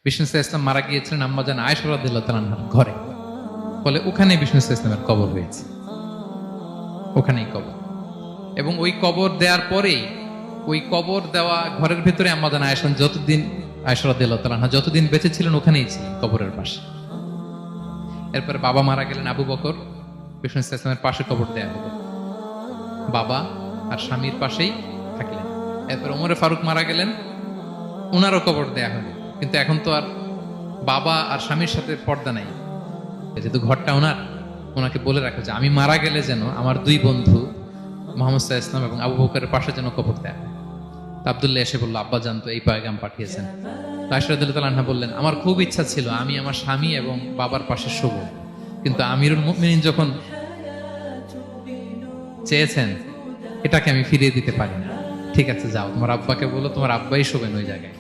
বিষ্ণু ইসলাম মারা গিয়েছিলেন আম্মাজান আয়েশা রাদিয়াল্লাহু তাআলা আনহার ঘরে। ফলে ওখানে বিষ্ণু ইসলামের কবর হয়েছে, ওখানেই কবর। এবং ওই কবর দেওয়ার পরেই ওই কবর দেওয়া ঘরের ভেতরে আম্মাজান আয়েশা রাদিয়াল্লাহু তাআলা আনহা যতদিন বেঁচে ছিলেন ওখানেই ছিলেন, কবরের পাশে। এরপরে বাবা মারা গেলেন, আবু বকর, বিষ্ণু ইসলামের পাশে কবর দেয়া হলো, বাবা আর স্বামীর পাশেই থাকলেন। এরপর ওমরে ফারুক মারা গেলেন, ওনারও কবর দেয়া হলো। কিন্তু এখন তো আর বাবা আর স্বামীর সাথে পর্দা নাই, যেহেতু ঘরটা ওনার, ওনাকে বলে রাখা যে আমি মারা গেলে যেন আমার দুই বন্ধু মোহাম্মদ সাল্লাল্লাহু আলাইহি ওয়াসাল্লাম এবং আবু বকরের পাশে যেন কবর দেয়া হয়। তো আব্দুল্লাহ এসে বলল, আব্বা জান তো এই পয়গাম পাঠিয়েছেন। তো আয়েশা রাদিয়াল্লাহু তাআলা আনহা বললেন, আমার খুব ইচ্ছা ছিল আমি আমার স্বামী এবং বাবার পাশে শোব, কিন্তু আমিরুল মুমিনিন যখন চেয়েছেন এটাকে আমি ফিরিয়ে দিতে পারি না। ঠিক আছে যাও, তোমার আব্বাকে বলো তোমার আব্বাই শোবেন ওই জায়গায়।